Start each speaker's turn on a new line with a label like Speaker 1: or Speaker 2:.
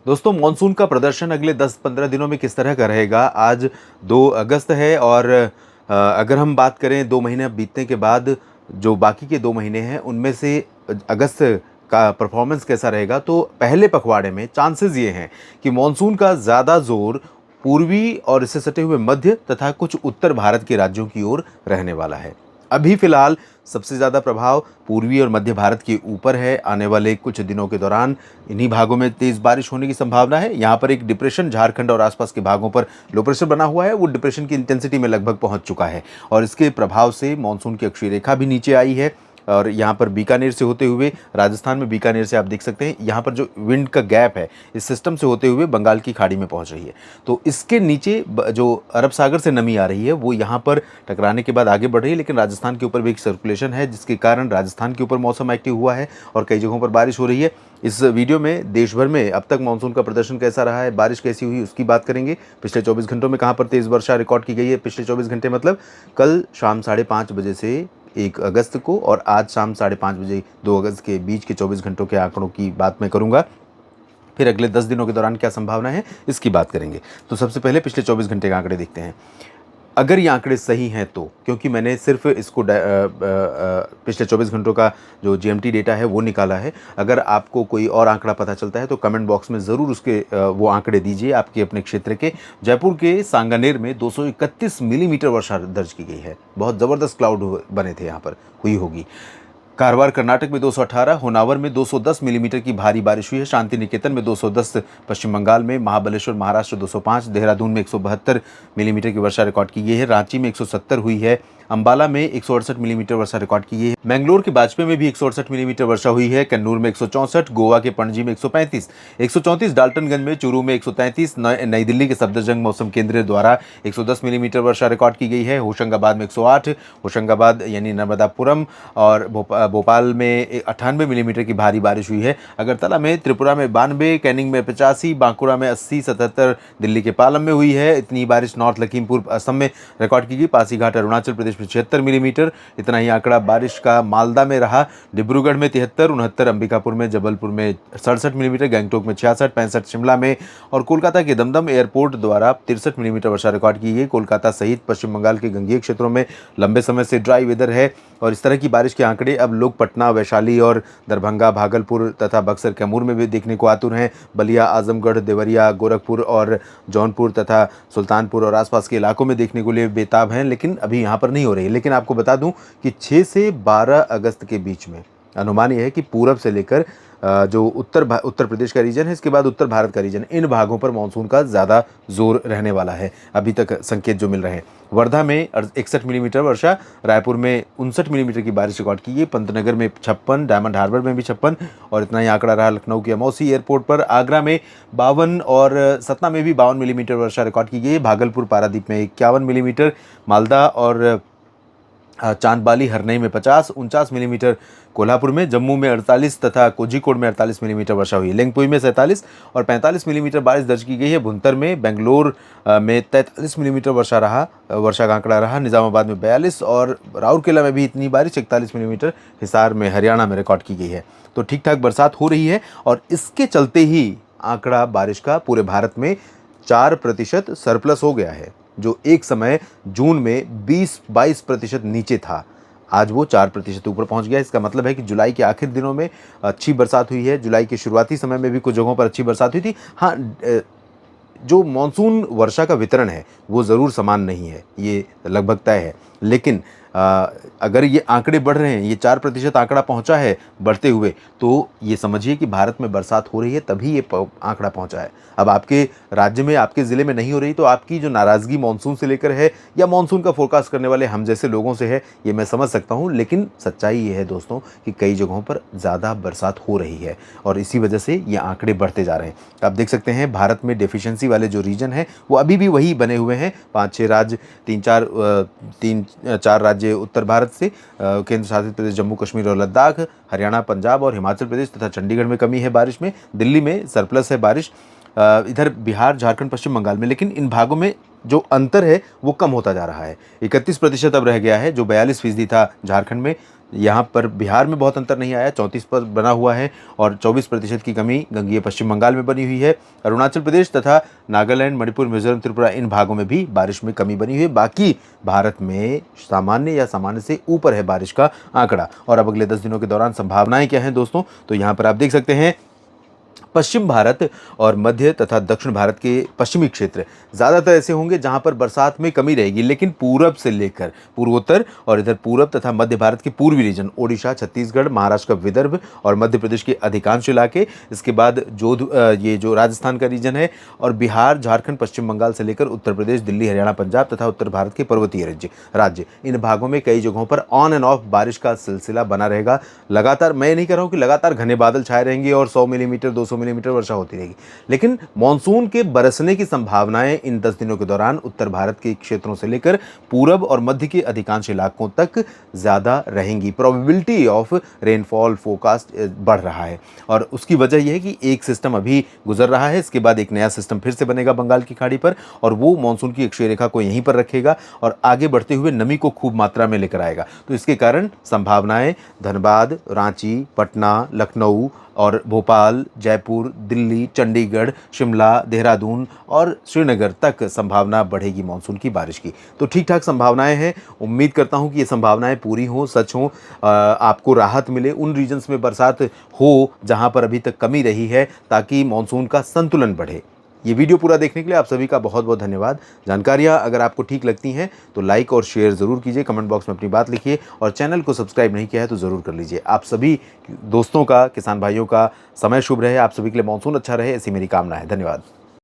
Speaker 1: दोस्तों, मॉनसून का प्रदर्शन अगले 10-15 दिनों में किस तरह का रहेगा? आज 2 अगस्त है और अगर हम बात करें 2 महीने अब बीतने के बाद, जो बाकी के 2 महीने हैं उनमें से अगस्त का परफॉर्मेंस कैसा रहेगा? तो पहले पखवाड़े में चांसेस ये हैं कि मॉनसून का ज़्यादा ज़ोर पूर्वी और इससे सटे हुए मध्य तथा कुछ उत्तर भारत के राज्यों की ओर रहने वाला है। अभी फ़िलहाल सबसे ज़्यादा प्रभाव पूर्वी और मध्य भारत के ऊपर है। आने वाले कुछ दिनों के दौरान इन्हीं भागों में तेज़ बारिश होने की संभावना है। यहाँ पर एक डिप्रेशन झारखंड और आसपास के भागों पर लो प्रेशर बना हुआ है, वो डिप्रेशन की इंटेंसिटी में लगभग पहुँच चुका है और इसके प्रभाव से मानसून की अक्षीय रेखा भी नीचे आई है। और यहाँ पर बीकानेर से होते हुए, राजस्थान में बीकानेर से आप देख सकते हैं, यहाँ पर जो विंड का गैप है इस सिस्टम से होते हुए बंगाल की खाड़ी में पहुँच रही है। तो इसके नीचे जो अरब सागर से नमी आ रही है वो यहाँ पर टकराने के बाद आगे बढ़ रही है, लेकिन राजस्थान के ऊपर भी एक सर्कुलेशन है जिसके कारण राजस्थान के ऊपर मौसम एक्टिव हुआ है और कई जगहों पर बारिश हो रही है। इस वीडियो में देश भर में अब तक मानसून का प्रदर्शन कैसा रहा है, बारिश कैसी हुई, उसकी बात करेंगे। पिछले 24 घंटों में कहाँ पर तेज़ वर्षा रिकॉर्ड की गई है। पिछले 24 घंटे मतलब कल शाम 5:30 बजे से 1 अगस्त को और आज शाम 5:30 बजे 2 अगस्त के बीच के 24 घंटों के आंकड़ों की बात मैं करूँगा। फिर अगले 10 दिनों के दौरान क्या संभावना है, इसकी बात करेंगे। तो सबसे पहले पिछले 24 घंटे के आंकड़े देखते हैं। अगर ये आंकड़े सही हैं तो, क्योंकि मैंने सिर्फ इसको पिछले 24 घंटों का जो जीएमटी डेटा है वो निकाला है। अगर आपको कोई और आंकड़ा पता चलता है तो कमेंट बॉक्स में ज़रूर उसके वो आंकड़े दीजिए आपके अपने क्षेत्र के। जयपुर के सांगानेर में 231 मिलीमीटर वर्षा दर्ज की गई है। बहुत ज़बरदस्त क्लाउड बने थे, यहाँ पर हुई होगी। कारवार कर्नाटक में 218, होनावर में 210 मिलीमीटर की भारी बारिश हुई है। शांति निकेतन में 210, पश्चिम बंगाल में, महाबलेश्वर महाराष्ट्र 205, देहरादून में 172 मिलीमीटर की वर्षा रिकॉर्ड की गई है। रांची में 170 हुई है। अंबाला में 168 मिलीमीटर वर्षा रिकॉर्ड की गई है। मैंगलोर के बाजपेयी में भी 168 मिलीमीटर वर्षा हुई है। कन्नूर में 164, गोवा के पणजी में 135, 134 डाल्टनगंज में, चूरू में 133, नई दिल्ली के सफदरजंग मौसम केंद्र द्वारा 110 मिलीमीटर वर्षा रिकॉर्ड की गई है। होशंगाबाद में 108, होशंगाबाद यानी नर्मदापुरम और भोपाल में 98 मिलीमीटर की भारी बारिश हुई है। अगरतला में, त्रिपुरा में 92, कैनिंग में 85, बांकुड़ा में 80, 77 दिल्ली के पालम में हुई है। इतनी बारिश नॉर्थ लखीमपुर असम में रिकॉर्ड की गई। पासीघाट अरुणाचल प्रदेश में 76 मिलीमीटर। इतना ही आंकड़ा बारिश का मालदा में रहा। डिब्रूगढ़ में 73, 69 अंबिकापुर में, जबलपुर में 67 मिलीमीटर, गैंगटोक में 66, 65 शिमला में और कोलकाता के दमदम एयरपोर्ट द्वारा 63 मिलीमीटर वर्षा रिकॉर्ड की गई। कोलकाता सहित पश्चिम बंगाल के गंगेय क्षेत्रों में लंबे समय से ड्राई वेदर है और इस तरह की बारिश के आंकड़े अब लोग पटना, वैशाली और दरभंगा, भागलपुर तथा बक्सर, कैमूर में भी देखने को आतुर हैं। बलिया, आजमगढ़, देवरिया, गोरखपुर और जौनपुर तथा सुल्तानपुर और आसपास के इलाकों में देखने को लिए बेताब हैं, लेकिन अभी यहाँ पर नहीं हो रही। लेकिन आपको बता दूं कि 6 से 12 अगस्त के बीच में अनुमान यह है कि पूरब से लेकर जो उत्तर प्रदेश का रीजन है, इसके बाद उत्तर भारत का रीजन, इन भागों पर मानसून का ज़्यादा जोर रहने वाला है। अभी तक संकेत जो मिल रहे हैं, वर्धा में 61 मिलीमीटर वर्षा, रायपुर में 59 मिलीमीटर की बारिश रिकॉर्ड की गई, पंतनगर में 56, डायमंड हार्बर में भी 56 और इतना ही आंकड़ा रहा लखनऊ के अमौसी एयरपोर्ट पर। आगरा में 52 और सतना में भी 52 मिलीमीटर वर्षा रिकॉर्ड की गई। भागलपुर पारादीप में 51 मिलीमीटर, मालदा और चांदबाली हरनई में 50, 49 मिलीमीटर, कोल्हापुर में, जम्मू में 48 तथा कोझिकोड में 48 मिलीमीटर वर्षा हुई। लेंगपुई में 47 और 45 मिलीमीटर बारिश दर्ज की गई है। भुंतर में, बेंगलोर में 43 मिलीमीटर वर्षा का आंकड़ा रहा। निज़ामाबाद में 42 और राउरकेला में भी इतनी बारिश 41 मिलीमीटर, हिसार में, हरियाणा में रिकॉर्ड की गई है। तो ठीक ठाक बरसात हो रही है और इसके चलते ही आंकड़ा बारिश का पूरे भारत में 4% सरप्लस हो गया है, जो एक समय जून में 20-22% नीचे था। आज वो 4% ऊपर पहुंच गया। इसका मतलब है कि जुलाई के आखिर दिनों में अच्छी बरसात हुई है। जुलाई के शुरुआती समय में भी कुछ जगहों पर अच्छी बरसात हुई थी। हाँ, जो मानसून वर्षा का वितरण है वो ज़रूर समान नहीं है, ये लगभग तय है। लेकिन अगर ये आंकड़े बढ़ रहे हैं, ये 4% आंकड़ा पहुंचा है बढ़ते हुए, तो ये समझिए कि भारत में बरसात हो रही है, तभी ये आंकड़ा पहुंचा है। अब आपके राज्य में, आपके ज़िले में नहीं हो रही, तो आपकी जो नाराज़गी मानसून से लेकर है या मानसून का फोरकास्ट करने वाले हम जैसे लोगों से है, ये मैं समझ सकता हूँ। लेकिन सच्चाई ये है दोस्तों कि कई जगहों पर ज़्यादा बरसात हो रही है और इसी वजह से ये आंकड़े बढ़ते जा रहे हैं। आप देख सकते हैं भारत में डेफिशिएंसी वाले जो रीजन हैं वो अभी भी वही बने हुए हैं। 5-6 राज्य, 3-4 राज्य उत्तर भारत से, केंद्र शासित प्रदेश जम्मू कश्मीर और लद्दाख, हरियाणा, पंजाब और हिमाचल प्रदेश तथा चंडीगढ़ में कमी है बारिश में। दिल्ली में सरप्लस है बारिश। इधर बिहार, झारखंड, पश्चिम बंगाल में, लेकिन इन भागों में जो अंतर है वो कम होता जा रहा है। 31% अब रह गया है, जो 42% था झारखंड में, यहाँ पर बिहार में बहुत अंतर नहीं आया, 34 पर बना हुआ है और 24% की कमी गंगीय पश्चिम बंगाल में बनी हुई है। अरुणाचल प्रदेश तथा नागालैंड, मणिपुर, मिजोरम, त्रिपुरा इन भागों में भी बारिश में कमी बनी हुई है। बाकी भारत में सामान्य या सामान्य से ऊपर है बारिश का आंकड़ा। और अब अगले 10 दिनों के दौरान संभावनाएं क्या हैं दोस्तों, तो यहाँ पर आप देख सकते हैं पश्चिम भारत और मध्य तथा दक्षिण भारत के पश्चिमी क्षेत्र ज़्यादातर ऐसे होंगे जहां पर बरसात में कमी रहेगी, लेकिन पूरब से लेकर पूर्वोत्तर और इधर पूरब तथा मध्य भारत के पूर्वी रीजन, ओडिशा, छत्तीसगढ़, महाराष्ट्र का विदर्भ और मध्य प्रदेश के अधिकांश इलाके, इसके बाद ये जो राजस्थान का रीजन है और बिहार, झारखंड, पश्चिम बंगाल से लेकर उत्तर प्रदेश, दिल्ली, हरियाणा, पंजाब तथा उत्तर भारत के पर्वतीय राज्य इन भागों में कई जगहों पर ऑन एंड ऑफ बारिश का सिलसिला बना रहेगा। लगातार, मैं नहीं कह रहा हूँ कि लगातार घने बादल छाए रहेंगे और 100 मिलीमीटर 200 मिलीमीटर वर्षा होती रहेगी, लेकिन मानसून के बरसने की संभावनाएं इन 10 दिनों के दौरान उत्तर भारत के क्षेत्रों से लेकर पूरब और मध्य के अधिकांश इलाकों तक ज्यादा रहेंगी। प्रोबेबिलिटी ऑफ रेनफॉल फोरकास्ट बढ़ रहा है और उसकी वजह यह है कि एक सिस्टम अभी गुजर रहा है, इसके बाद एक नया सिस्टम फिर से बनेगा बंगाल की खाड़ी पर और वो मानसून की अक्षीय रेखा को यहीं पर रखेगा और आगे बढ़ते हुए नमी को खूब मात्रा में लेकर आएगा। तो इसके कारण संभावनाएं धनबाद, रांची, पटना, लखनऊ और भोपाल, जयपुर, दिल्ली, चंडीगढ़, शिमला, देहरादून और श्रीनगर तक संभावना बढ़ेगी मानसून की बारिश की। तो ठीक ठाक संभावनाएं हैं। उम्मीद करता हूं कि ये संभावनाएं पूरी हों, सच हों, आपको राहत मिले, उन रीजन्स में बरसात हो जहां पर अभी तक कमी रही है, ताकि मानसून का संतुलन बढ़े। ये वीडियो पूरा देखने के लिए आप सभी का बहुत बहुत धन्यवाद। जानकारियाँ अगर आपको ठीक लगती हैं तो लाइक और शेयर ज़रूर कीजिए, कमेंट बॉक्स में अपनी बात लिखिए और चैनल को सब्सक्राइब नहीं किया है तो ज़रूर कर लीजिए। आप सभी दोस्तों का, किसान भाइयों का समय शुभ रहे, आप सभी के लिए मानसून अच्छा रहे, ऐसी मेरी कामना है। धन्यवाद।